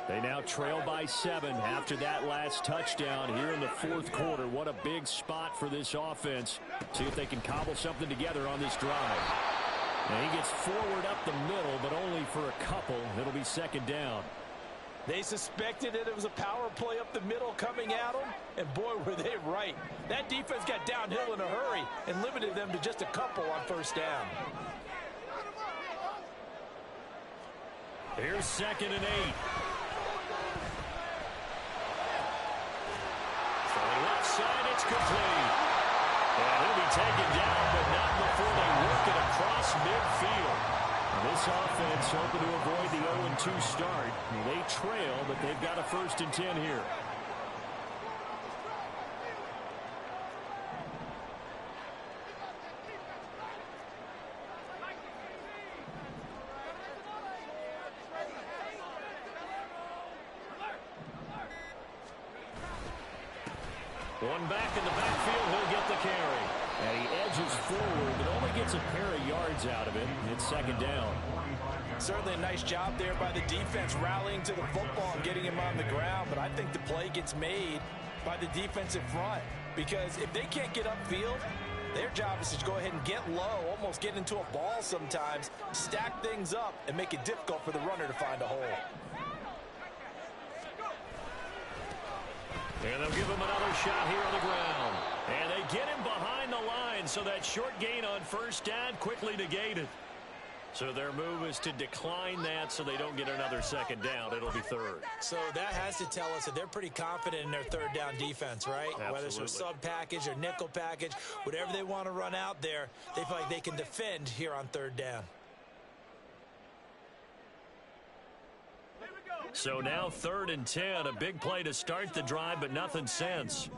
Speaker 5: They now trail by 7 after that last touchdown here in the fourth quarter. What a big spot for this offense. See if they can cobble something together on this drive. And he gets forward up the middle, but only for a couple. It'll be second down.
Speaker 6: They suspected that it was a power play up the middle coming at them, and boy, were they right. That defense got downhill in a hurry and limited them to just a couple on first down.
Speaker 5: Here's second and 8. From left side, it's complete. And he'll be taken down, but not before they work it across midfield. This offense hoping to avoid the 0-2 start. They trail, but they've got a 1st and 10 here. One back in the backfield, he'll get the carry. And he edges forward, but only gets a pair of yards out of it. It's second down.
Speaker 6: Certainly a nice job there by the defense rallying to the football and getting him on the ground. But I think the play gets made by the defensive front. Because if they can't get upfield, their job is to go ahead and get low, almost get into a ball sometimes, stack things up, and make it difficult for the runner to find a hole.
Speaker 5: And they'll give him another shot here on the ground. And they get him behind the line, so that short gain on first down quickly negated. So their move is to decline that so they don't get another second down. It'll be third.
Speaker 3: So that has to tell us that they're pretty confident in their third down defense, right?
Speaker 5: Absolutely.
Speaker 3: Whether it's a sub package or nickel package, whatever they want to run out there, they feel like they can defend here on third down.
Speaker 5: So now 3rd and 10, a big play to start the drive, but nothing since.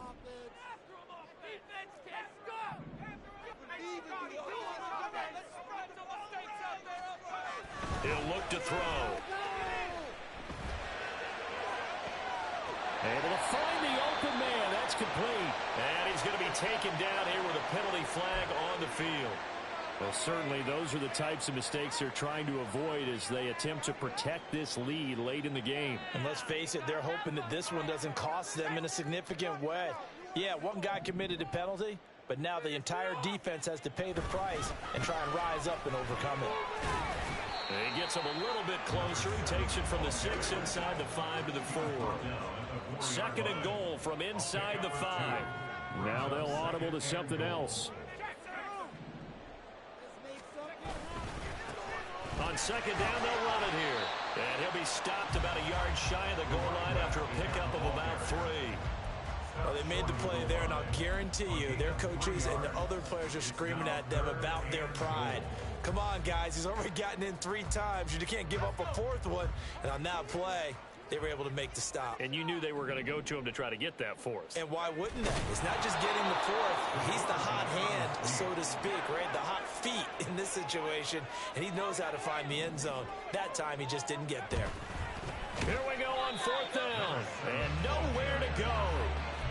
Speaker 5: He'll look to throw. Able to find the open man. That's complete. And he's going to be taken down here with a penalty flag on the field. Well, certainly those are the types of mistakes they're trying to avoid as they attempt to protect this lead late in the game.
Speaker 6: And let's face it, they're hoping that this one doesn't cost them in a significant way. Yeah, one guy committed a penalty, but now the entire defense has to pay the price and try and rise up and overcome it.
Speaker 5: And he gets him a little bit closer. He takes it from the 6 inside the 5 to the 4. 2nd and goal from inside the 5. Now they'll audible to something else. On second down, they'll run it here. And he'll be stopped about a yard shy of the goal line after a pickup of about 3.
Speaker 3: Well, they made the play there, and I'll guarantee you their coaches and the other players are screaming at them about their pride. Come on, guys. He's already gotten in 3 times. You can't give up a 4th one. And on that play, they were able to make the stop.
Speaker 5: And you knew they were going to go to him to try to get that 4th.
Speaker 3: And why wouldn't they? It's not just getting the 4th. He's the hot hand, so to speak, right? The hot feet in this situation. And he knows how to find the end zone. That time, he just didn't get there.
Speaker 5: Here we go on 4th down. And nowhere to go.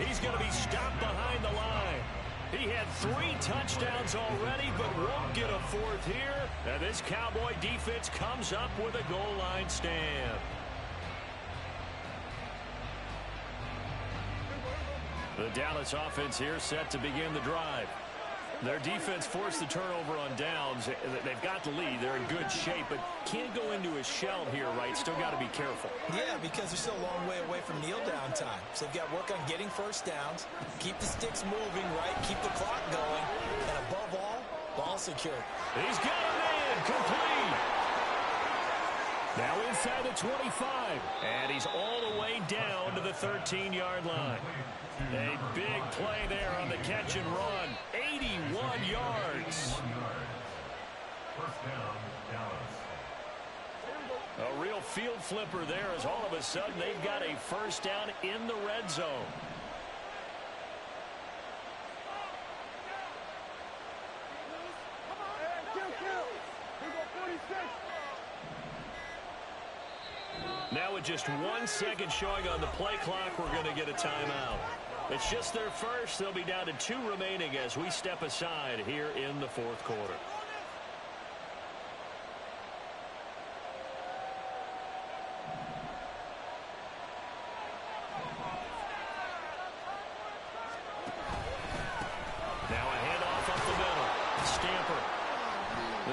Speaker 5: He's going to be stopped behind the line. He had 3 touchdowns already, but won't get a 4th here. And this Cowboy defense comes up with a goal line stand. The Dallas offense here set to begin the drive. Their defense forced the turnover on downs. They've got the lead. They're in good shape, but can't go into a shell here, right? Still got to be careful.
Speaker 3: Yeah, because they're still a long way away from kneel down time. So they've got to work on getting first downs, keep the sticks moving, right? Keep the clock going, and above all, ball secure.
Speaker 5: He's got a man complete. Now inside the 25, and he's all the way down to the 13-yard line. A big play there on the catch and run. 81 yards.
Speaker 4: First down, Dallas.
Speaker 5: A real field flipper there as all of a sudden they've got a first down in the red zone. Now with just 1 second showing on the play clock, we're going to get a timeout. It's just their first. They'll be down to 2 remaining as we step aside here in the 4th quarter. Now a handoff up the middle. Stamper.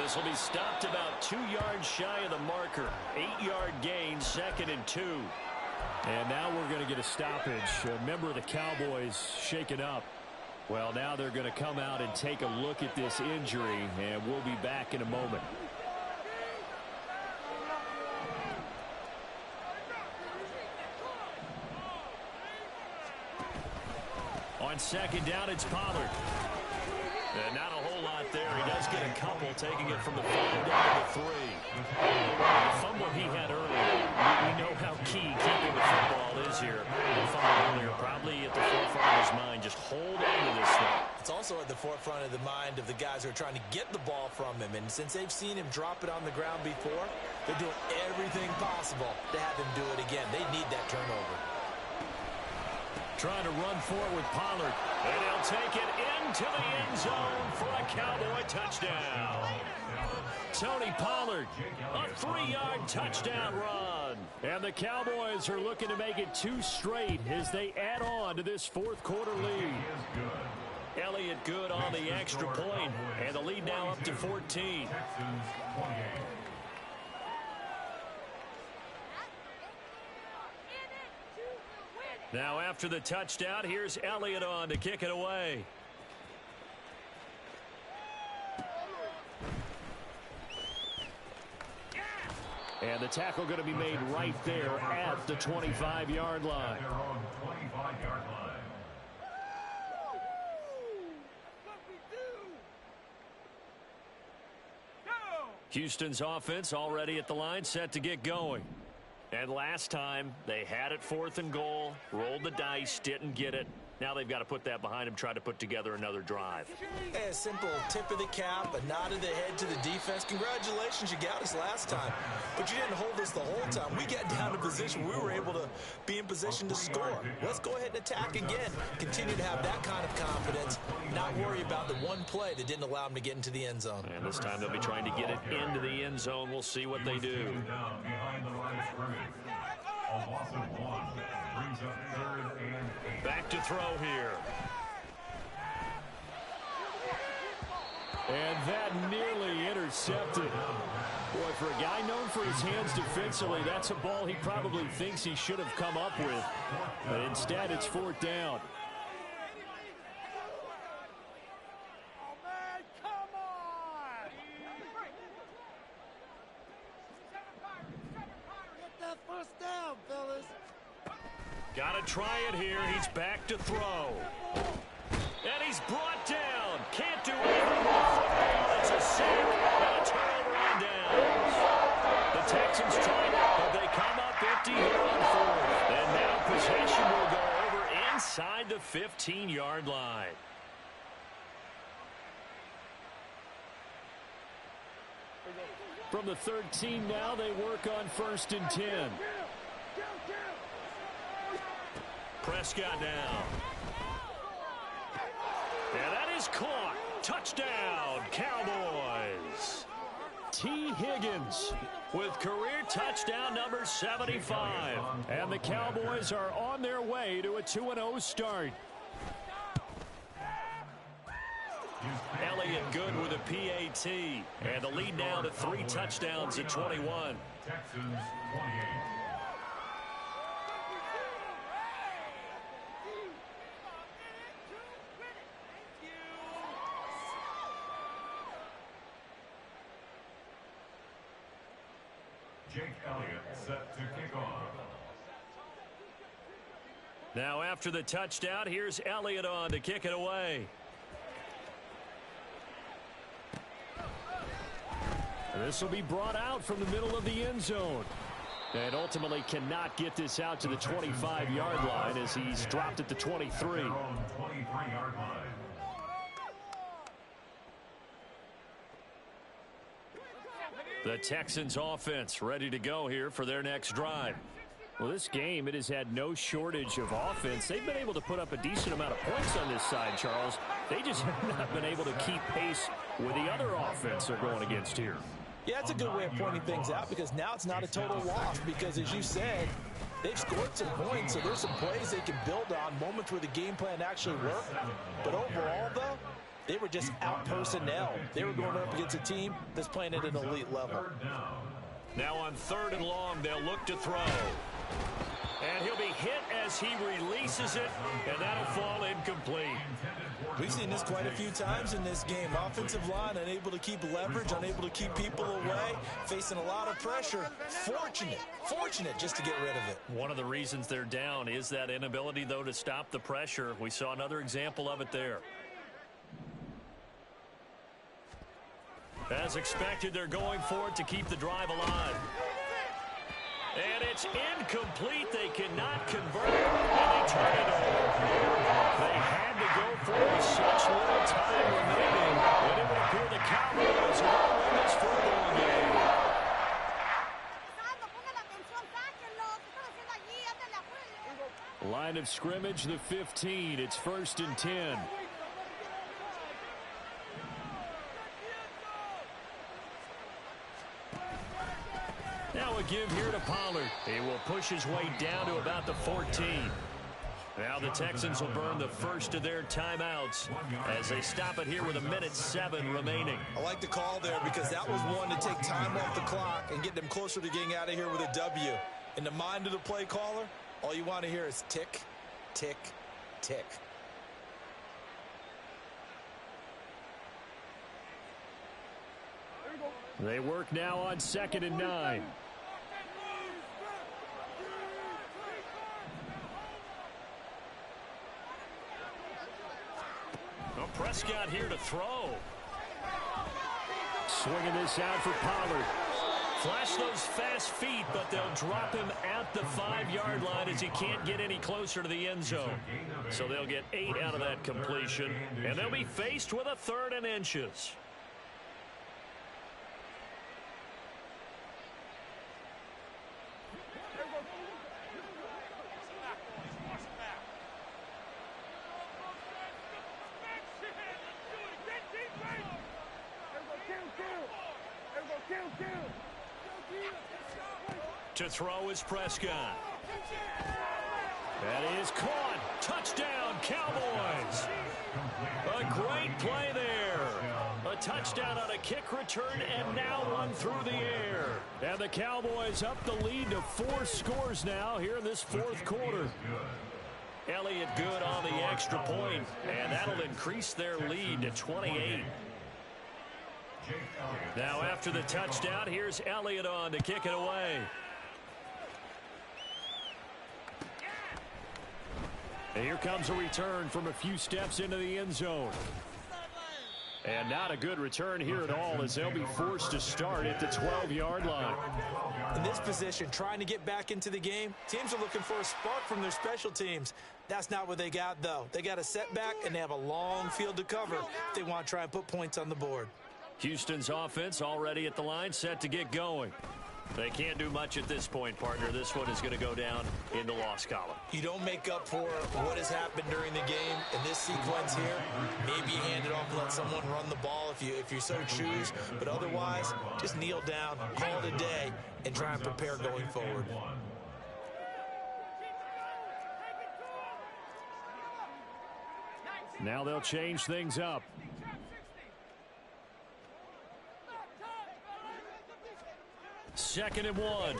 Speaker 5: This will be stopped about 2 yards shy of the marker. 8-yard gain, 2nd and 2.
Speaker 1: And now we're going to get a stoppage. A member of the Cowboys shaken up. Well, now they're going to come out and take a look at this injury, and we'll be back in a moment. On second down, it's Pollard. And not a whole lot there. He does get a couple, taking it from the 5 down to the 3. The fumble he had earlier, we know how key keeping the football is here. The fumble earlier probably at the forefront of his mind. Just hold on to this thing.
Speaker 3: It's also at the forefront of the mind of the guys who are trying to get the ball from him. And since they've seen him drop it on the ground before, they're doing everything possible to have him do it again. They need that turnover.
Speaker 5: Trying to run forward with Pollard. And he'll take it into the end zone for a Cowboy touchdown. Tony Pollard, a 3-yard touchdown run. And the Cowboys are looking to make it 2 straight as they add on to this 4th quarter lead. Elliott good on the extra point, and the lead now up to 14. Now after the touchdown, here's Elliott on to kick it away. And the tackle going to be made right there at the 25-yard line. Houston's offense already at the line, set to get going. And last time, they had it 4th and goal, rolled the dice, didn't get it. Now they've got to put that behind them, try to put together another drive.
Speaker 3: Hey, a simple tip of the cap, a nod of the head to the defense. Congratulations, you got us last time. But you didn't hold us the whole time. We got down to position. We were able to be in position to score. Let's go ahead and attack again. Continue to have that kind of confidence. Not worry about the one play that didn't allow them to get into the end zone.
Speaker 5: And this time they'll be trying to get it into the end zone. We'll see what they do. Back to throw here.
Speaker 1: And that nearly intercepted. Boy, for a guy known for his hands defensively, that's a ball he probably thinks he should have come up with. But instead, it's 4th down.
Speaker 5: Got to try it here. He's back to throw. And he's brought down. Can't do anything with the football. It's a sack and a turnover on downs. The Texans tried it, but they come up empty here on fourth. And now possession will go over inside the 15-yard line.
Speaker 1: From the 13 now, they work on 1st and 10.
Speaker 5: Prescott now. And that is caught. Touchdown, Cowboys.
Speaker 1: T. Higgins
Speaker 5: With career touchdown number 75.
Speaker 1: and the Cowboys are on their way to a 2-0 start.
Speaker 5: Elliott good with a PAT. And the lead now to 3 touchdowns at 21.
Speaker 4: Texans 28. Jake Elliott set to kick off.
Speaker 5: Now after the touchdown, here's Elliott on to kick it away.
Speaker 1: This will be brought out from the middle of the end zone. And ultimately cannot get this out to the 25-yard line as he's dropped at the 23.
Speaker 4: Their own 23-yard line.
Speaker 5: The Texans offense ready to go here for their next drive.
Speaker 1: Well, this game, it has had no shortage of offense. They've been able to put up a decent amount of points on this side, Charles. They just have not been able to keep pace with the other offense they're going against here.
Speaker 6: Yeah, it's a good way of pointing things out because now it's not a total loss because, as you said, they've scored some points, so there's some plays they can build on, moments where the game plan actually worked. But overall, though, they were just out personnel. They were going up against a team that's playing at an elite level.
Speaker 5: Now on 3rd and long, they'll look to throw. And he'll be hit as he releases it, and that'll fall incomplete.
Speaker 3: We've seen this quite a few times in this game. Offensive line unable to keep leverage, unable to keep people away, facing a lot of pressure. Fortunate just to get rid of it.
Speaker 5: One of the reasons they're down is that inability, though, to stop the pressure. We saw another example of it there. As expected, they're going for it to keep the drive alive. And it's incomplete. They cannot convert it, and they turn it over. They had to go for it with such little time remaining, and it would appear the Cowboys are going to win this football game.
Speaker 1: Line of scrimmage, the 15. It's 1st and 10.
Speaker 5: Now a give here to Pollard. He will push his way down to about the 14. Now the Texans will burn the first of their timeouts as they stop it here with 1:07 remaining.
Speaker 3: I like the call there because that was one to take time off the clock and get them closer to getting out of here with a W. In the mind of the play caller, all you want to hear is tick, tick, tick.
Speaker 1: They work now on 2nd and 9.
Speaker 5: Well, Prescott here to throw.
Speaker 1: Swinging this out for Pollard.
Speaker 5: Flash those fast feet, but they'll drop him at the 5-yard line as he can't get any closer to the end zone. So they'll get 8 out of that completion, and they'll be faced with a 3rd and inches. To throw is Prescott.
Speaker 1: That is caught.
Speaker 5: Touchdown, Cowboys. A great play there. A touchdown on a kick return, and now one through the air.
Speaker 1: And the Cowboys up the lead to 4 scores now here in this 4th quarter.
Speaker 5: Elliott good on the extra point, and that'll increase their lead to 28. Now after the touchdown, here's Elliott on to kick it away.
Speaker 1: And here comes a return from a few steps into the end zone. And not a good return here at all, as they'll be forced to start at the 12-yard line.
Speaker 3: In this position, trying to get back into the game, teams are looking for a spark from their special teams. That's not what they got, though. They got a setback, and they have a long field to cover if they want to try and put points on the board.
Speaker 1: Houston's offense already at the line, set to get going. They can't do much at this point, partner. This one is going to go down in the loss column.
Speaker 3: You don't make up for what has happened during the game in this sequence here. Maybe you hand it off and let someone run the ball if you so choose. But otherwise, just kneel down, call it a day, and try and prepare going forward.
Speaker 1: Now they'll change things up. Second and 1.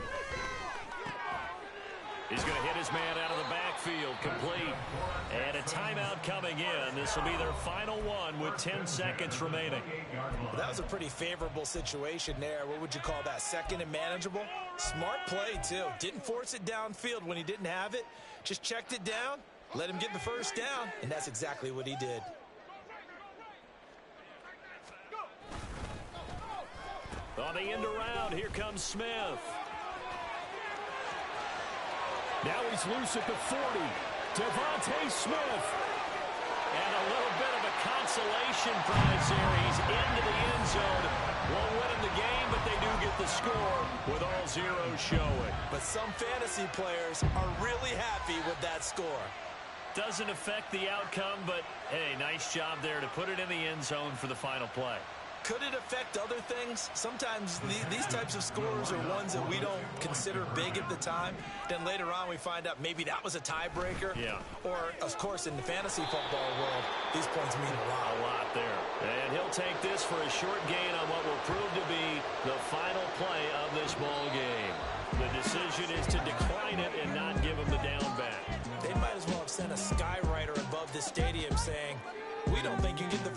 Speaker 1: He's going to hit his man out of the backfield, complete. And a timeout coming in. This will be their final one with 10 seconds remaining.
Speaker 3: Well, that was a pretty favorable situation there. What would you call that? Second and manageable? Smart play, too. Didn't force it downfield when he didn't have it. Just checked it down, let him get the first down, and that's exactly what he did.
Speaker 1: On the end around, here comes Smith. Now he's loose at the 40. Devontae Smith. And a little bit of a consolation prize there. He's into the end zone. Won't win in the game, but they do get the score with all zeros showing.
Speaker 3: But some fantasy players are really happy with that score.
Speaker 1: Doesn't affect the outcome, but, hey, nice job there to put it in the end zone for the final play.
Speaker 3: Could it affect other things? Sometimes these types of scores are ones that we don't consider big at the time. Then later on we find out maybe that was a tiebreaker.
Speaker 1: Yeah.
Speaker 3: Or, of course, in the fantasy football world, these points mean a lot.
Speaker 1: A lot there. And he'll take this for a short gain on what will prove to be the final play of this ball game. The decision is to decline it and not give him the down back.
Speaker 3: They might as well have sent a skywriter above the stadium